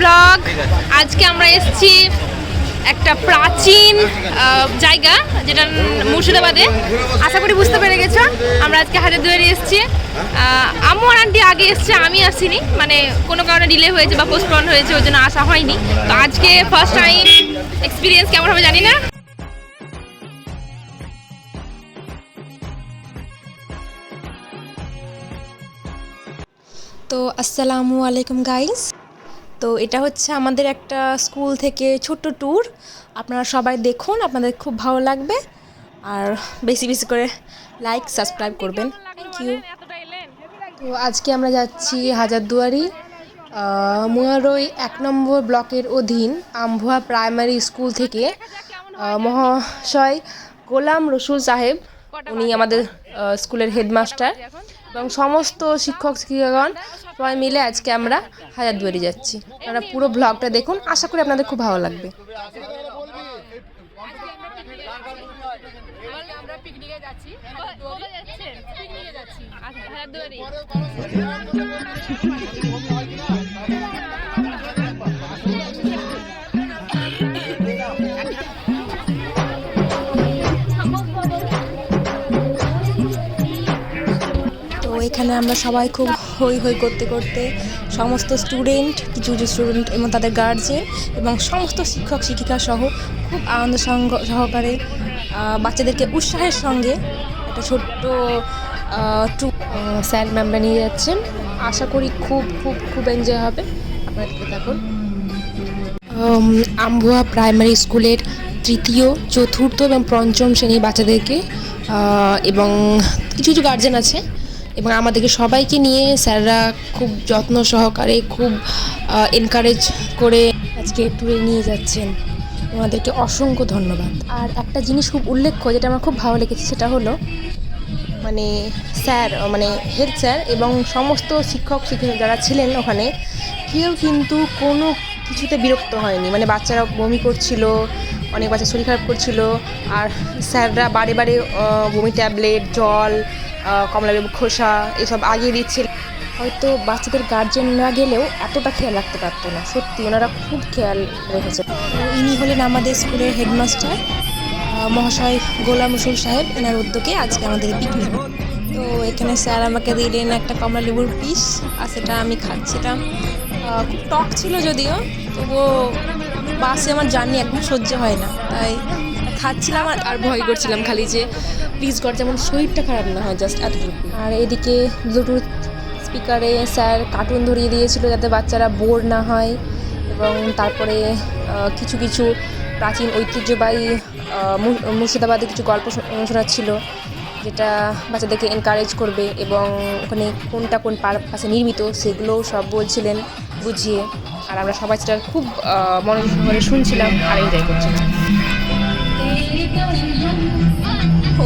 Blog. আজকে আমরা এসেছি একটা প্রাচীন জায়গা যেটা মুর্শিদাবাদে। আশা করি বুঝতে পেরে গেছো, আমরা আজকে হাজারদুয়ারি এসেছি। আম্মু আর আন্টি আগে এসছে, আমি আসিনি, মানে কোনো কারণে ডিলে হয়েছে বা পোস্টপন হয়েছে, ওই জন্য আসা হয়নি। তো আজকে ফার্স্ট টাইম এক্সপিরিয়েন্স কেমন হবে জানি না। তো আসসালামু আলাইকুম গাইস। তো এটা হচ্ছে আমাদের একটা স্কুল থেকে ছোট্ট ট্যুর। আপনারা সবাই দেখুন, আপনাদের খুব ভালো লাগবে। আর বেশি বেশি করে লাইক সাবস্ক্রাইব করবেন। Thank you. তো আজকে আমরা যাচ্ছি হাজারদুয়ারি মুয়ারই 1 নম্বর ব্লকের অধীন আমভুয়া প্রাইমারি স্কুল থেকে মহাশয় গোলাম রসুল সাহেব, উনি আমাদের স্কুলের হেডমাস্টার, এবং সমস্ত শিক্ষক শিক্ষিকাগণ সবাই মিলে আজকে আমরা হাজারদুয়ারি যাচ্ছি। আপনারা পুরো ব্লগটা দেখুন, আশা করি আপনাদের খুব ভালো লাগবে। এখানে আমরা সবাই খুব হই হই করতে করতে সমস্ত স্টুডেন্ট, কিছু কিছু স্টুডেন্ট এবং তাদের গার্জেন এবং সমস্ত শিক্ষক শিক্ষিকা সহ খুব আনন্দ সহকারে বাচ্চাদেরকে উৎসাহের সঙ্গে একটা ছোট্ট স্যার ম্যামরা নিয়ে যাচ্ছেন। আশা করি খুব খুব খুব এনজয় হবে। আপনারা দেখতে থাকুন। আমভুয়া প্রাইমারি স্কুলের তৃতীয়, চতুর্থ এবং পঞ্চম শ্রেণীর বাচ্চাদেরকে এবং কিছু কিছু গার্জেন আছে এবং আমাদেরকে সবাইকে নিয়ে স্যাররা খুব যত্ন সহকারে, খুব এনকারেজ করে আজকে ট্যুরে নিয়ে যাচ্ছেন। ওনাদেরকে অসংখ্য ধন্যবাদ। আর একটা জিনিস খুব উল্লেখ্য, যেটা আমার খুব ভালো লেগেছে, সেটা হলো মানে স্যার, মানে হেড স্যার এবং সমস্ত শিক্ষক শিক্ষিকা যারা ছিলেন ওখানে, কেউ কিন্তু কোনো কিছুতে বিরক্ত হয়নি। মানে বাচ্চারা বমি করছিল, অনেক বাচ্চা শরীর খারাপ করছিল, আর স্যাররা বারে বারে বমি ট্যাবলেট, জল, কমলালেবু খোসা এসব আগিয়ে দিচ্ছিল। হয়তো বাচ্চাদের গার্জেন না গেলেও এতটা খেয়াল রাখতে পারতো না। সত্যি ওনারা খুব খেয়াল রেখেছে। ইনি হলেন আমাদের স্কুলের হেডমাস্টার মহাশয় গোলাম রসুল সাহেব। এনার উদ্যোগে আজকে আমাদের পিকনিক। তো এখানে স্যার আমাকে দিলেন একটা কমলালেবুর পিস, আর সেটা আমি খাচ্ছিলাম। খুব টক ছিল যদিও, তবুও বাসে আমার জার্নি একদম সহ্য হয় না, তাই খাচ্ছিলাম আর ভয় করছিলাম খালি যে প্লিজ গড যেমন শরীরটা খারাপ না হয়, জাস্ট এতটুকু। আর এদিকে ব্লুটুথ স্পিকারে স্যার কার্টুন ধরিয়ে দিয়েছিল যাতে বাচ্চারা বোর না হয়, এবং তারপরে কিছু কিছু প্রাচীন ঐতিহ্যবাহী মুর্শিদাবাদে কিছু গল্প শোনাচ্ছিল, যেটা বাচ্চাদেরকে এনকারেজ করবে, এবং ওখানে কোনটা কোন পাশে নির্মিত সেগুলোও সব বলছিলেন বুঝিয়ে। আর আমরা সবাই সেটা খুব মনোযোগ সহকারে শুনছিলাম আর এনজয় করছিলাম।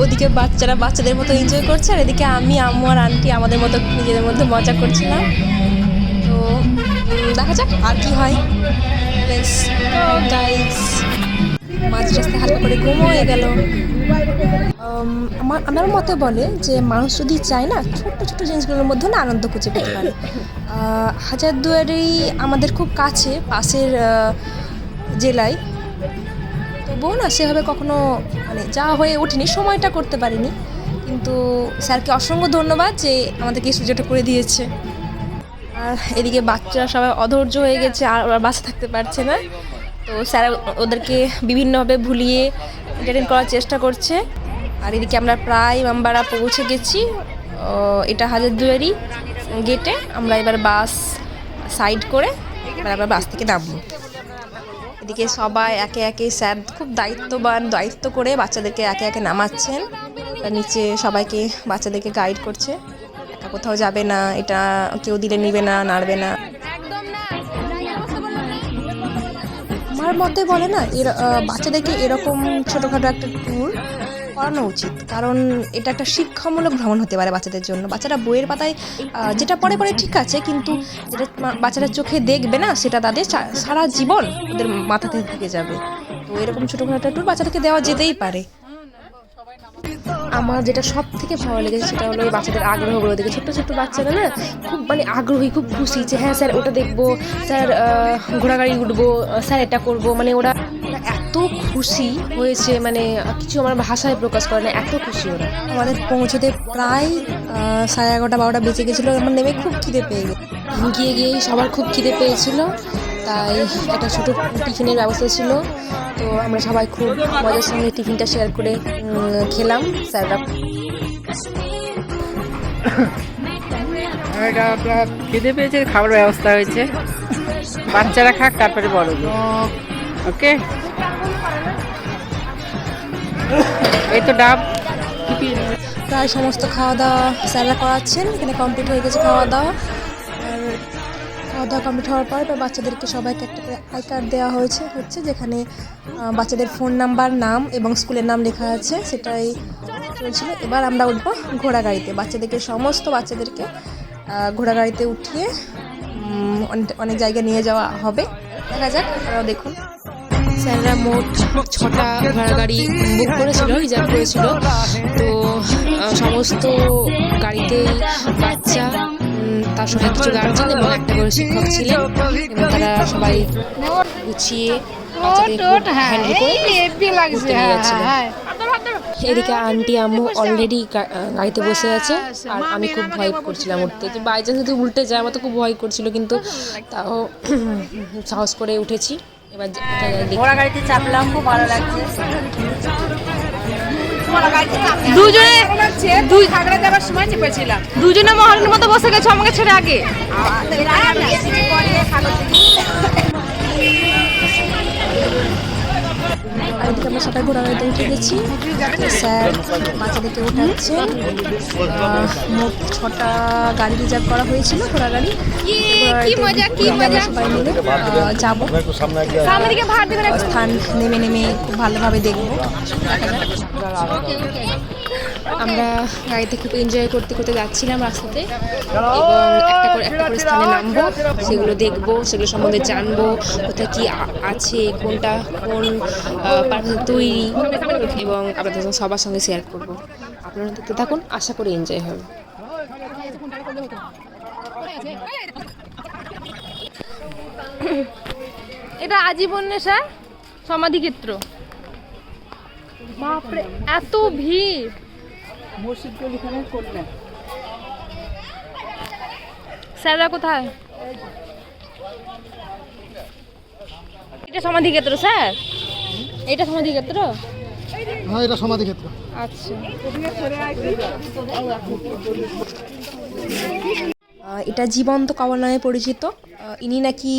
ওদিকে বাচ্চারা বাচ্চাদের মতো এনজয় করছে, আর এদিকে আমি, আম্মু আর আন্টি আমাদের মতো নিজেদের মধ্যে মজা করছিলাম। তো দেখা যাক আর কি হয়। মাঝ রাস্তায় হালকা করে ঘুমও হয়ে গেল। আমার মতে বলে যে মানুষ যদি চায় না, ছোট্ট ছোট্ট জিনিসগুলোর মধ্যে না আনন্দ খুঁজে পেতে পারে। হাজারদুয়ারি আমাদের খুব কাছে, পাশের জেলায়, তবুও না সেভাবে কখনো মানে যাওয়া হয়ে ওঠেনি, সময়টা করতে পারিনি। কিন্তু স্যারকে অসংখ্য ধন্যবাদ যে আমাদেরকে এই সুযোগটা করে দিয়েছে। আর এদিকে বাচ্চারা সবাই অধৈর্য হয়ে গেছে, আর ওরা বাসে থাকতে পারছে না। তো স্যার ওদেরকে বিভিন্নভাবে ভুলিয়ে এন্টারটেইন করার চেষ্টা করছে। আর এদিকে আমরা প্রায় আমরা পৌঁছে গেছি। এটা হাজারদুয়ারি গেটে। আমরা এবার বাস সাইড করে এবার আমরা বাস থেকে নামবো। এদিকে সবাই একে একে স্যার খুব দায়িত্ব করে বাচ্চাদেরকে একে একে নামাচ্ছেন। নিচে সবাইকে বাচ্চাদেরকে গাইড করছে, একা কোথাও যাবে না, এটা কেউ দিলে নিবে না, নাড়বে না। আমার মতে বলে না, বাচ্চাদেরকে এরকম ছোটোখাটো একটা ট্যুর করানো উচিত, কারণ এটা একটা শিক্ষামূলক ভ্রমণ হতে পারে বাচ্চাদের জন্য। বাচ্চারা বইয়ের পাতায় যেটা পড়ে ঠিক আছে, কিন্তু যেটা বাচ্চারা চোখে দেখবে না, সেটা তাদের সারা জীবন ওদের মাথাতে থেকে যাবে। তো এরকম ছোটোখাটো একটা ট্যুর বাচ্চাদেরকে দেওয়া যেতেই পারে। আমার যেটা সব থেকে ভালো লেগেছে সেটা হলো এই বাচ্চাদের আগ্রহগুলো দেখে। ছোট্ট ছোট্ট বাচ্চারা না খুব মানে আগ্রহী, খুব খুশি যে হ্যাঁ স্যার ওটা দেখবো, স্যার ঘোড়াগাড়ি উঠবো, স্যার এটা করবো। মানে ওরা এত খুশি হয়েছে, মানে কিছু আমার ভাষায় প্রকাশ করে না, এত খুশি ওরা। আমাদের পৌঁছতে প্রায় 11:30-12টা বেজে গেছিলো। আমার নেমে খুব খিদে পেয়ে গেছে। গিয়ে সবার খুব খিদে পেয়েছিল, তাই একটা ছোটো টিফিনের ব্যবস্থা ছিল। তো আমরা সবাই খুব মজার সঙ্গে টিফিনটা শেয়ার করে খেলাম। স্যাররা এটা আপনার খিদে পেয়েছে, খাবার ব্যবস্থা হয়েছে, বাচ্চারা খাক তারপরে বড় ওকে। এই তো ডাব প্রায় সমস্ত খাওয়া দাওয়া স্যাররা করাচ্ছেন। এখানে কমপ্লিট হয়ে গেছে খাওয়া দাওয়া। আর খাওয়া দাওয়া কমপ্লিট হওয়ার পর এবার বাচ্চাদেরকে সবাইকে একটা করে আই কার্ড দেওয়া হচ্ছে, যেখানে বাচ্চাদের ফোন নাম্বার, নাম এবং স্কুলের নাম লেখা আছে, সেটাই চলছিল। এবার আমরা উঠবো ঘোড়াগাড়িতে। সমস্ত বাচ্চাদেরকে ঘোড়াগাড়িতে উঠিয়ে অনেক জায়গায় নিয়ে যাওয়া হবে। দেখা যাক, আপনারাও দেখুন। স্যাররা মোট 6টা ঘোড়াগাড়ি বুক করেছিল, রিজার্ভ করেছিল। তো সমস্ত গাড়িতেই বাচ্চা, তার সঙ্গে কিছু গার্জেন এবং একটা করে শিক্ষক ছিলেন, এবং তারা সবাই গুছিয়ে বাচ্চাদের হ্যান্ডেল করে ঘুরতে নিয়ে যাচ্ছিলেন। এদিকে আন্টি আম্মু অলরেডি গাড়িতে বসে আছে, আর আমি খুব ভয় করছিলাম উঠতে, যে বাই চান্স যদি উল্টে যায়। আমার তো খুব ভয় করছিল, কিন্তু তাও সাহস করে উঠেছি। এবার ঘোড়া গাড়িতে চাপলাম, খুব ভালো লাগছে। দুজনে মহারণের মতো বসে গেছো আমাকে ছেড়ে আগে। আর এদিকে আমরা সবাই ঘোড়া গাড়িতে উঠে গেছি। স্যার বাচ্চাদেরকে উঠাচ্ছেন। মোট 6টা গাড়ি রিজার্ভ করা হয়েছিল, ঘোড়া গাড়ি। আমরা সবাই মিলে যাবো। স্থান নেমে খুব ভালোভাবে দেখবো। আমরা গাড়িতে খুব এনজয় করতে করতে যাচ্ছিলাম রাস্তাতে, এবং একটা করে স্থানে নামবো, সেগুলো দেখবো, সেগুলো সম্বন্ধে জানবো, কোথায় কি আছে, কোনটা কোন পারপাসে তৈরি, এবং আপনাদের সবার সঙ্গে শেয়ার করবো। আপনারা দেখতে থাকুন, আশা করি এনজয় হবে। এটা আজীবন নেশা সমাধিক্ষেত্র। বাপরে এত ভিড়! স্যাররা কোথায়? এটা সমাধিক্ষেত্র স্যার, এটা সমাধিক্ষেত্র। হ্যাঁ, এটা সমাধিক্ষেত্র। আচ্ছা, এটা জীবন্ত কবর নামে পরিচিত। ইনি নাকি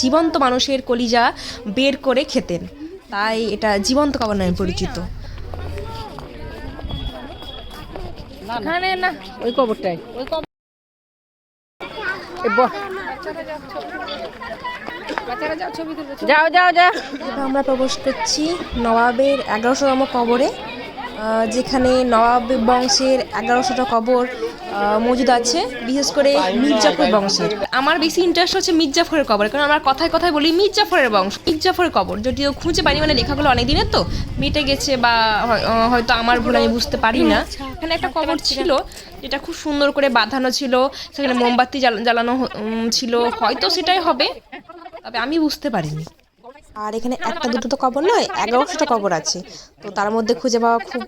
জীবন্ত মানুষের কলিজা বের করে খেতেন, তাই এটা জীবন্ত কবর নামে পরিচিত। এখানে না, ওই কবরটাই। যাও যাও যাও। এবার আমরা প্রবেশ করছি নবাবের 1100তম কবরে, যেখানে নবাব বংশের 1100টা কবর মজুদ আছে, বিশেষ করে মির্জাফর বংশের। আমার বেশি ইন্টারেস্ট হচ্ছে মির্জাফরের কবর, কারণ আমরা কথায় কথায় বলি মির্জাফরের বংশ। মির্জাফরের কবর যদিও খুঁজে পাইনি, মানে লেখাগুলো অনেক দিনের তো মিটে গেছে, বা হয়তো আমার ভুল, আমি বুঝতে পারি না। এখানে একটা কবর ছিল যেটা খুব সুন্দর করে বাঁধানো ছিল, সেখানে মোমবাতি জ্বালানো ছিল, হয়তো সেটাই হবে, তবে আমি বুঝতে পারিনি। আর এখানে একটা দুটো তো কবর নয়, 1100টা কবর আছে। তো তার মধ্যে খুঁজে পাওয়া খুব